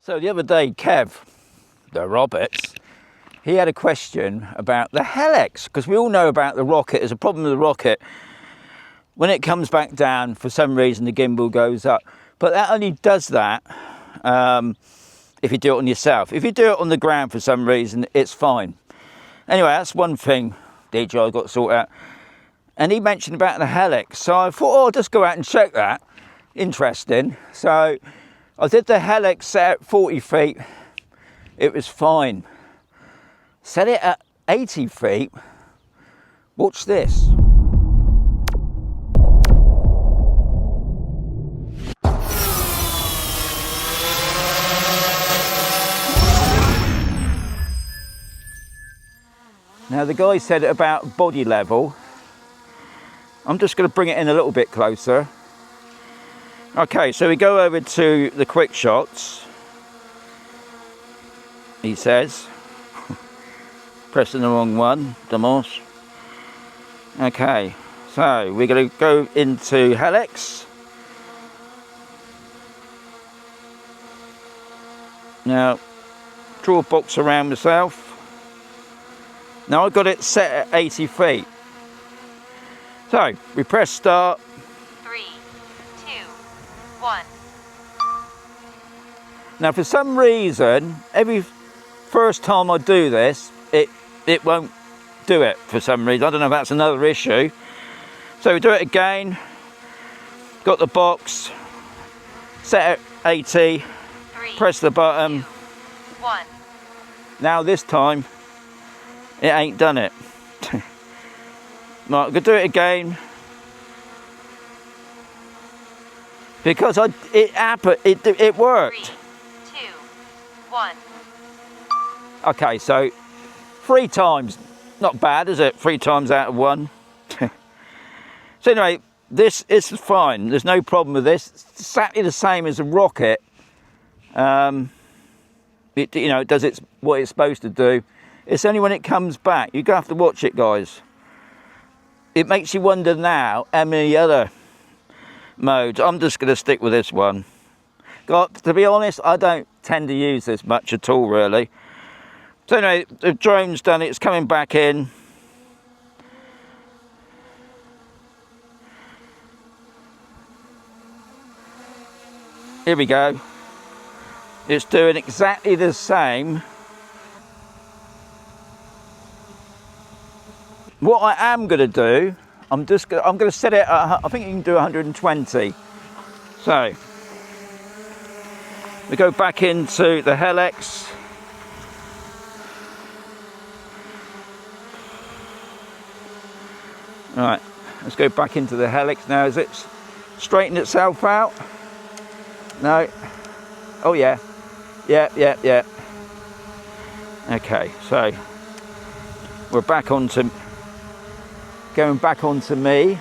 So the other day, Kev, the Roberts, he had a question about the Helix, because we all know about the rocket. There's a problem with the rocket. When it comes back down, for some reason, the gimbal goes up. But that only does that if you do it on yourself. If you do it on the ground for some reason, it's fine. Anyway, that's one thing DJI got to sort out. And he mentioned about the Helix. So I thought, oh, I'll just go out and check that. Interesting. So I did the Helix set at 40 feet. It was fine. Set it at 80 feet. Watch this. Now the guy said about body level. I'm just going to bring it in a little bit closer. Okay, so we go over to the quick shots. He says, pressing the wrong one, Damos. Okay, so we're going to go into Helix. Now, draw a box around myself. Now I've got it set at 80 feet. So we press start. 3, 2, 1. Now for some reason, every first time I do this, it won't do it for some reason. I don't know if that's another issue. So we do it again. Got the box set at 80. 3, press the button. 2, 1. Now this time, it ain't done it. Right, I'm gonna do it again. Because it happened, it worked. 3, 2, 1. Okay, so 3 times, not bad, is it? 3 times out of 1. So anyway, this is fine. There's no problem with this. It's exactly the same as a rocket. It does what it's supposed to do. It's only when it comes back. You're gonna have to watch it, guys. It makes you wonder now how many other modes. I'm just going to stick with this one. God, to be honest, I don't tend to use this much at all, really. So anyway, the drone's done it. It's coming back in. Here we go. It's doing exactly the same. What I am going to do, I'm going to set it at, I think you can do 120. So, we go back into the Helix. Right, let's go back into the Helix now. Has it straightened itself out? No. Oh yeah. Yeah. Okay, so we're back onto, going back onto me.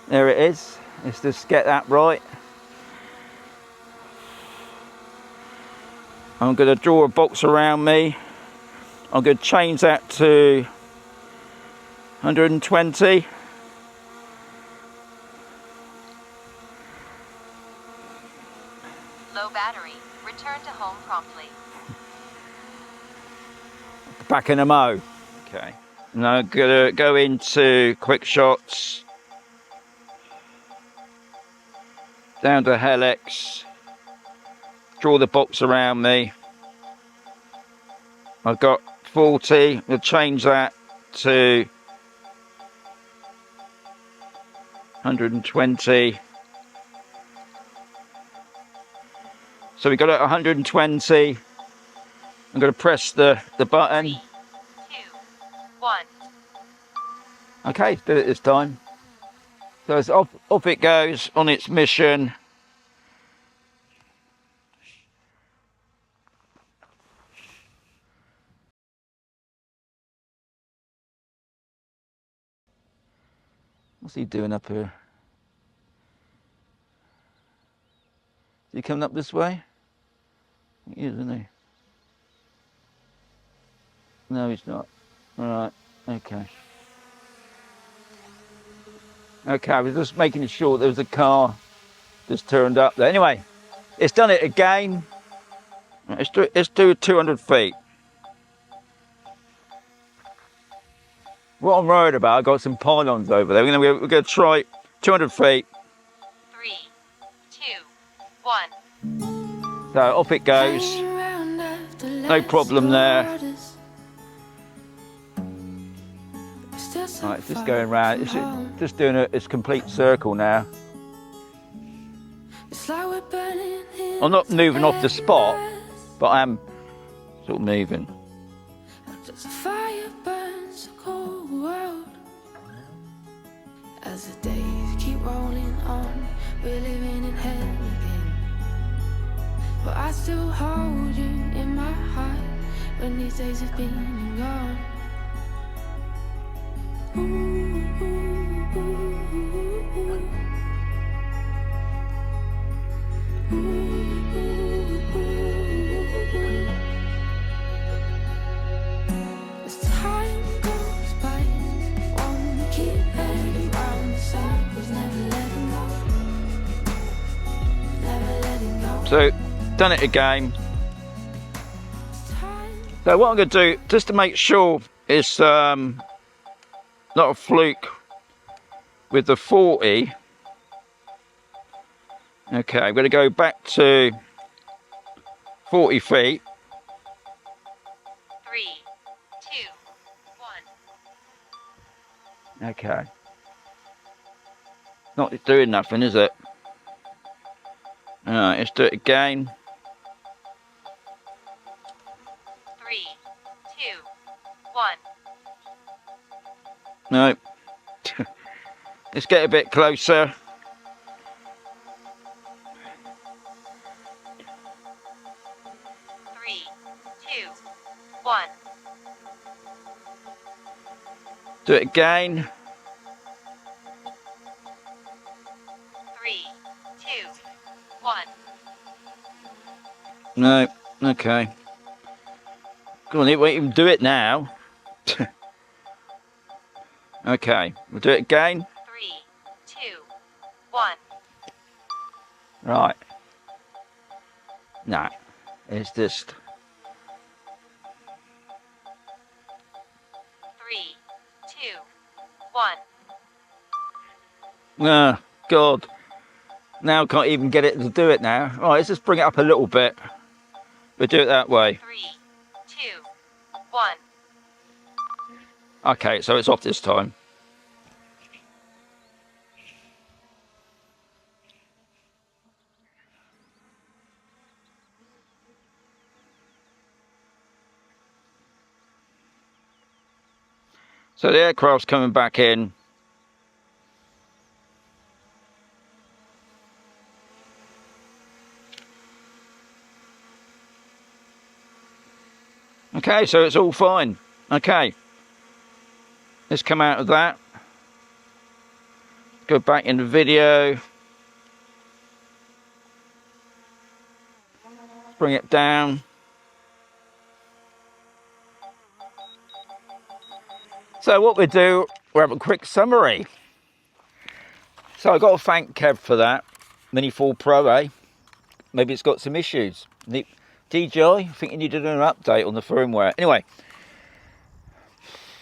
There it is. Let's just get that right. I'm going to draw a box around me. I'm going to change that to 120. Low battery. Return to home promptly. Back in a mo. Okay. Now I'm going to go into quick shots. Down to Helix. Draw the box around me. I've got 40. We'll change that to 120. So we got it at 120. I'm going to press the button. 3, 2, 1. Okay, did it this time. So it's off it goes on its mission. What's he doing up here? Is he coming up this way? He is, isn't he? No, he's not. All right, okay. Okay, I was just making sure there was a car just turned up there. Anyway, it's done it again. Let's do 200 feet. What I'm worried about, I've got some pylons over there. We're going to try 200 feet. 3, 2, 1. So off it goes. No problem there. Right, it's just going round. It's just doing its complete circle now. I'm not moving off the spot, but I am sort of moving. As the days keep rolling on, we're living in hell again. But I still hold you in my heart when these days have been and gone. Ooh, ooh, ooh, ooh, ooh, ooh, ooh. As time goes by, won't keep heading round the circles, never letting go, never letting go. So, done it again. So what I'm going to do, just to make sure it's not a fluke with the 40. Okay, I'm going to go back to 40 feet. 3, 2, 1. Okay. Not doing nothing, is it? Alright, let's do it again. 3, 2, 1. No. Let's get a bit closer. Three, 2, 1. Do it again. 3, 2, 1. No. Okay. Come on, it won't even do it now. Okay, we'll do it again. 3, 2, 1. Right. No, it's just. 3, 2, 1. Oh, God. Now I can't even get it to do it now. Right, let's just bring it up a little bit. We'll do it that way. 3, 2, 1. Okay, so it's off this time. So the aircraft's coming back in. Okay, so it's all fine. Okay. Let's come out of that. Go back in the video. Bring it down. So what we do, we'll have a quick summary. So I've got to thank Kev for that. Mini 4 Pro, eh? Maybe it's got some issues. DJI, I think you need to do an update on the firmware. Anyway,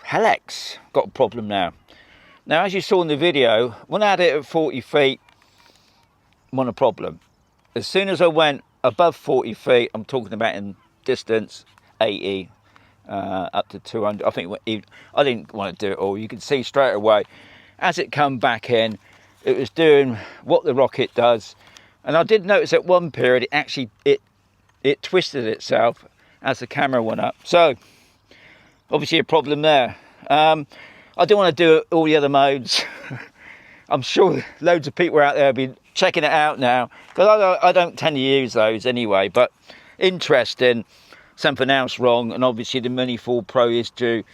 Helix got a problem now. Now, as you saw in the video, when I had it at 40 feet, I'm on a problem. As soon as I went above 40 feet, I'm talking about in distance, 80, up to 200. I think I didn't want to do it all. You can see straight away, as it come back in, it was doing what the rocket does. And I did notice at one period, it twisted itself as the camera went up. So, obviously a problem there. I don't want to do all the other modes. I'm sure loads of people out there have been checking it out now, because I don't tend to use those anyway. But interesting, something else wrong, and obviously the Mini 4 Pro is due,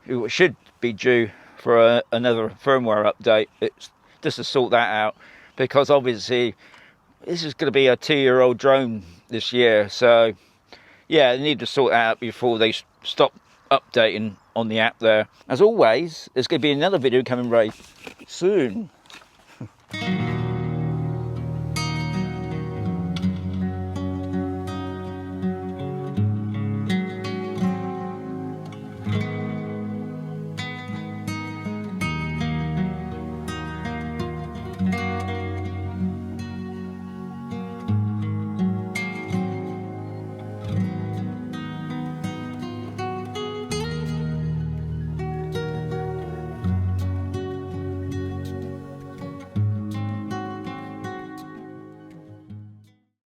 it should be due for another firmware update. It's just to sort that out, because obviously this is going to be a 2-year-old drone this year. So yeah, they need to sort that out before they stop updating on the app there. As always, there's going to be another video coming very soon.